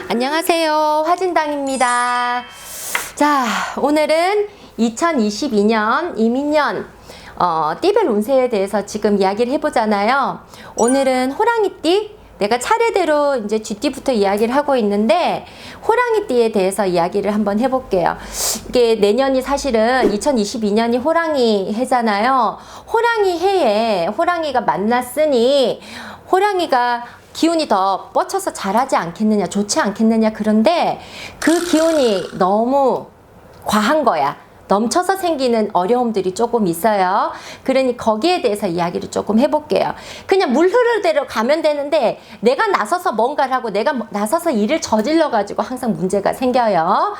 안녕하세요. 화진당입니다. 자, 오늘은 2022년 이민년 띠별 운세에 대해서 지금 이야기를 해보잖아요. 오늘은 호랑이띠, 내가 차례대로 이제 쥐띠부터 이야기를 하고 있는데 호랑이띠에 대해서 이야기를 한번 해볼게요. 이게 내년이 사실은 2022년이 호랑이 해잖아요. 호랑이 해에 호랑이가 만났으니 호랑이가 기운이 더 뻗쳐서 잘하지 않겠느냐, 좋지 않겠느냐. 그런데 그 기운이 너무 과한 거야. 넘쳐서 생기는 어려움들이 조금 있어요. 그러니 거기에 대해서 이야기를 조금 해볼게요. 그냥 물 흐르는 대로 가면 되는데 내가 나서서 뭔가를 하고 내가 나서서 일을 저질러 가지고 항상 문제가 생겨요.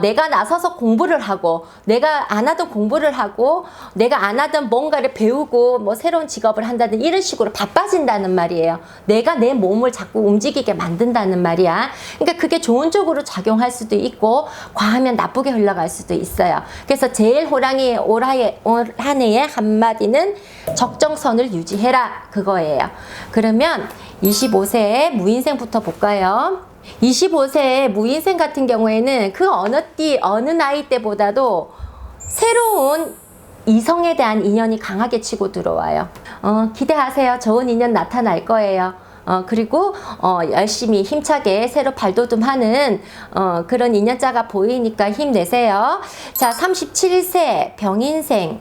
내가 나서서 공부를 하고 내가 안 하던 공부를 하고 내가 안 하던 뭔가를 배우고 뭐 새로운 직업을 한다든 이런 식으로 바빠진다는 말이에요. 내가 내 몸을 자꾸 움직이게 만든다는 말이야. 그러니까 그게 좋은 쪽으로 작용할 수도 있고 과하면 나쁘게 흘러갈 수도 있어요. 그래서 제일 호랑이의 올 한 해의 한마디는 적정선을 유지해라, 그거예요. 그러면 25세의 무인생부터 볼까요? 25세의 무인생 같은 경우에는 그 어느 나이 때보다도 새로운 이성에 대한 인연이 강하게 치고 들어와요. 기대하세요. 좋은 인연 나타날 거예요. 그리고 열심히 힘차게 새로 발돋움하는 그런 인연자가 보이니까 힘내세요. 자, 37세 병인생.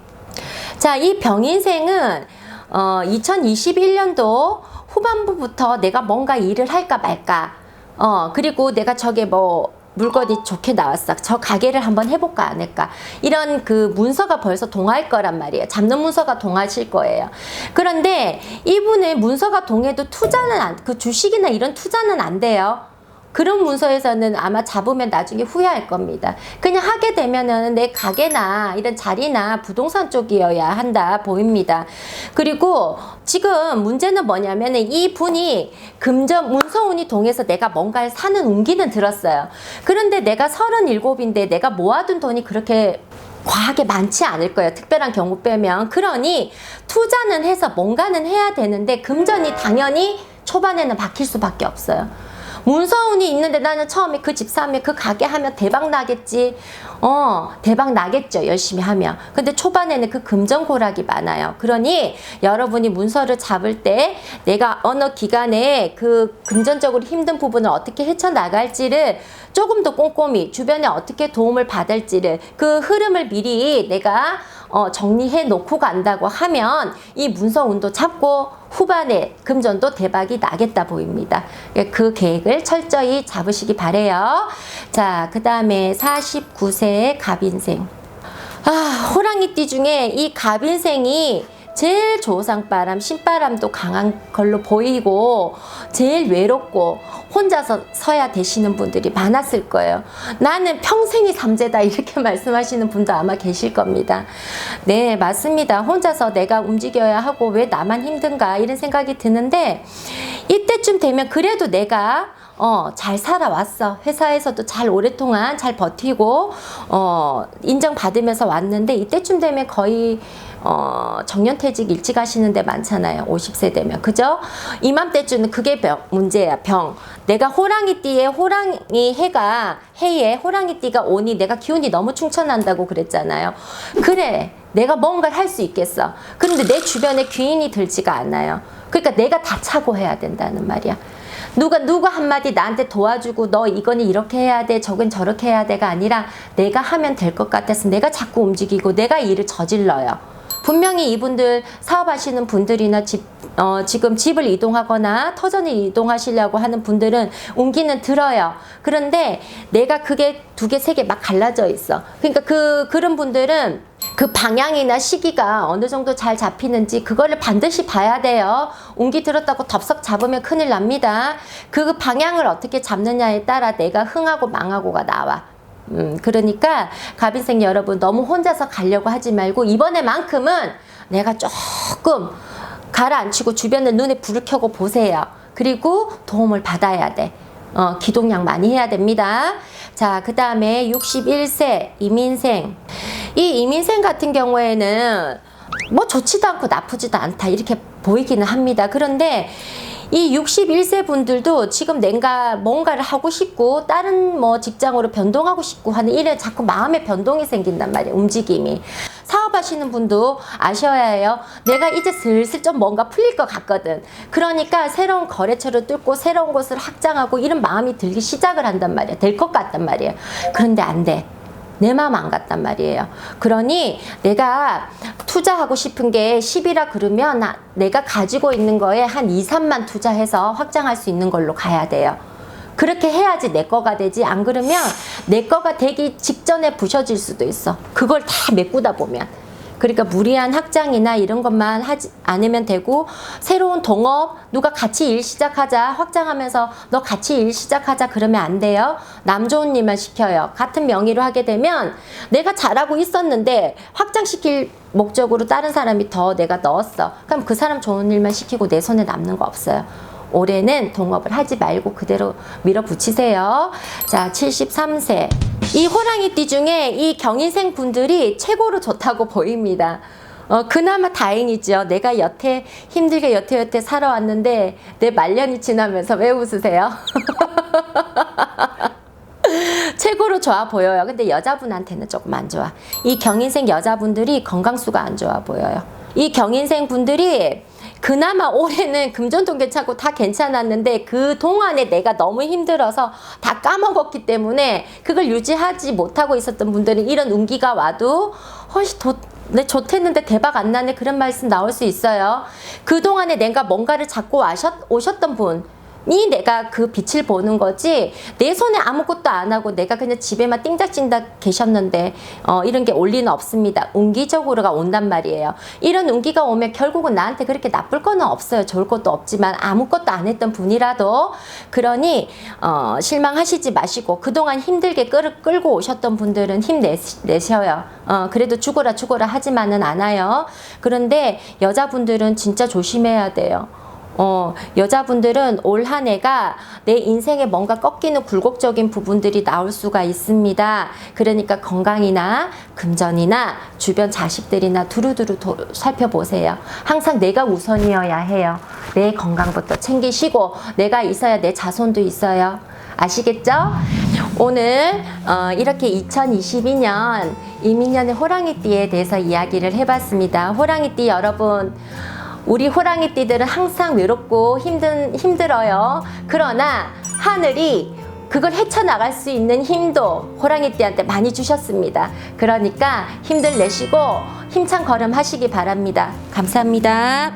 자, 이 병인생은 2021년도 후반부부터 내가 뭔가 일을 할까 말까, 그리고 내가 저게 뭐 물건이 좋게 나왔어, 저 가게를 한번 해볼까 안 할까, 이런 그 문서가 벌써 동할 거란 말이에요. 잡는 문서가 동하실 거예요. 그런데 이분의 문서가 동해도 투자는 그 주식이나 이런 투자는 안 돼요. 그런 문서에서는 아마 잡으면 나중에 후회할 겁니다. 그냥 하게 되면은 내 가게나 이런 자리나 부동산 쪽이어야 한다 보입니다. 그리고 지금 문제는 뭐냐면은 이 분이 금전 문서운이 동해서 내가 뭔가를 사는 운기는 들었어요. 그런데 내가 37인데 내가 모아둔 돈이 그렇게 과하게 많지 않을 거예요. 특별한 경우 빼면. 그러니 투자는 해서 뭔가는 해야 되는데 금전이 당연히 초반에는 박힐 수밖에 없어요. 문서운이 있는데 나는 처음에 그 집 사면 그 가게 하면 대박 나겠지. 대박 나겠죠. 열심히 하면. 근데 초반에는 그 금전고락이 많아요. 그러니 여러분이 문서를 잡을 때 내가 어느 기간에 그 금전적으로 힘든 부분을 어떻게 헤쳐나갈지를 조금 더 꼼꼼히 주변에 어떻게 도움을 받을지를 그 흐름을 미리 내가 정리해 놓고 간다고 하면 이 문서운도 잡고 후반에 금전도 대박이 나겠다 보입니다. 그 계획을 철저히 잡으시기 바래요. 자, 그 다음에 49세의 갑인생. 호랑이띠 중에 이 갑인생이 제일 조상바람, 신바람도 강한 걸로 보이고 제일 외롭고 혼자서 서야 되시는 분들이 많았을 거예요. 나는 평생이 삼재다 이렇게 말씀하시는 분도 아마 계실 겁니다. 네, 맞습니다. 혼자서 내가 움직여야 하고 왜 나만 힘든가 이런 생각이 드는데 이때쯤 되면 그래도 내가 잘 살아왔어. 회사에서도 잘 오랫동안 잘 버티고 인정받으면서 왔는데 이때쯤 되면 거의 정년퇴직 일찍 하시는 데 많잖아요. 50세 되면. 그죠? 이맘때쯤은 그게 문제야. 병. 내가 호랑이띠에 호랑이 해에 호랑이띠가 오니 내가 기운이 너무 충천한다고 그랬잖아요. 그래. 내가 뭔가를 할 수 있겠어. 그런데 내 주변에 귀인이 들지가 않아요. 그러니까 내가 다 차고 해야 된다는 말이야. 누가 한마디 나한테 도와주고 너 이거는 이렇게 해야 돼, 저건 저렇게 해야 돼가 아니라 내가 하면 될 것 같아서 내가 자꾸 움직이고 내가 일을 저질러요. 분명히 이분들 사업하시는 분들이나 지금 집을 이동하거나 터전을 이동하시려고 하는 분들은 운기는 들어요. 그런데 내가 그게 2개, 3개 막 갈라져 있어. 그러니까 그런 분들은 그 방향이나 시기가 어느 정도 잘 잡히는지 그거를 반드시 봐야 돼요. 운기 들었다고 덥석 잡으면 큰일 납니다. 그 방향을 어떻게 잡느냐에 따라 내가 흥하고 망하고가 나와. 그러니까 갑인생 여러분 너무 혼자서 가려고 하지 말고 이번에만큼은 내가 조금 가라앉히고 주변에 눈에 불을 켜고 보세요. 그리고 도움을 받아야 돼. 기동량 많이 해야 됩니다. 자, 그 다음에 61세 이민생. 이 이민생 같은 경우에는 뭐 좋지도 않고 나쁘지도 않다 이렇게 보이기는 합니다. 그런데 이 61세 분들도 지금 내가 뭔가를 하고 싶고 다른 뭐 직장으로 변동하고 싶고 하는 이래 자꾸 마음의 변동이 생긴단 말이에요. 움직임이. 사업하시는 분도 아셔야 해요. 내가 이제 슬슬 좀 뭔가 풀릴 것 같거든. 그러니까 새로운 거래처를 뚫고 새로운 곳을 확장하고 이런 마음이 들기 시작을 한단 말이에요. 될 것 같단 말이에요. 그런데 안 돼. 내 마음 안 갔단 말이에요. 그러니 내가 투자하고 싶은 게 10이라 그러면 내가 가지고 있는 거에 한 2, 3만 투자해서 확장할 수 있는 걸로 가야 돼요. 그렇게 해야지 내 거가 되지. 안 그러면 내 거가 되기 직전에 부셔질 수도 있어. 그걸 다 메꾸다 보면. 그러니까 무리한 확장이나 이런 것만 하지 않으면 되고, 새로운 동업, 누가 같이 일 시작하자, 확장하면서 너 같이 일 시작하자 그러면 안 돼요. 남 좋은 일만 시켜요. 같은 명의로 하게 되면 내가 잘하고 있었는데 확장시킬 목적으로 다른 사람이 더 내가 넣었어. 그럼 그 사람 좋은 일만 시키고 내 손에 남는 거 없어요. 올해는 동업을 하지 말고 그대로 밀어붙이세요. 자, 73세. 이 호랑이띠 중에 이 경인생 분들이 최고로 좋다고 보입니다. 그나마 다행이죠. 내가 여태 힘들게 여태 살아왔는데 내 말년이 지나면서 왜 웃으세요? 최고로 좋아 보여요. 근데 여자분한테는 조금 안 좋아. 이 경인생 여자분들이 건강수가 안 좋아 보여요. 이 경인생 분들이 그나마 올해는 금전도 괜찮고 다 괜찮았는데 그 동안에 내가 너무 힘들어서 다 까먹었기 때문에 그걸 유지하지 못하고 있었던 분들은 이런 운기가 와도 내 좋댔는데 대박 안 나네 그런 말씀 나올 수 있어요. 그동안에 내가 뭔가를 잡고 오셨던 분이 내가 그 빛을 보는 거지, 내 손에 아무것도 안 하고 내가 그냥 집에만 띵작찐다 계셨는데 이런 게 올 리는 없습니다. 운기적으로가 온단 말이에요. 이런 운기가 오면 결국은 나한테 그렇게 나쁠 거는 없어요. 좋을 것도 없지만 아무것도 안 했던 분이라도. 그러니 실망하시지 마시고, 그동안 힘들게 끌고 오셨던 분들은 힘내셔요. 그래도 죽어라 하지만은 않아요. 그런데 여자분들은 진짜 조심해야 돼요. 여자분들은 올 한 해가 내 인생에 뭔가 꺾이는 굴곡적인 부분들이 나올 수가 있습니다. 그러니까 건강이나 금전이나 주변 자식들이나 두루두루 살펴보세요. 항상 내가 우선이어야 해요. 내 건강부터 챙기시고, 내가 있어야 내 자손도 있어요. 아시겠죠? 오늘 이렇게 2022년 이민년의 호랑이띠에 대해서 이야기를 해봤습니다. 호랑이띠 여러분, 우리 호랑이띠들은 항상 외롭고 힘들어요. 그러나 하늘이 그걸 헤쳐나갈 수 있는 힘도 호랑이띠한테 많이 주셨습니다. 그러니까 힘들 내시고 힘찬 걸음 하시기 바랍니다. 감사합니다.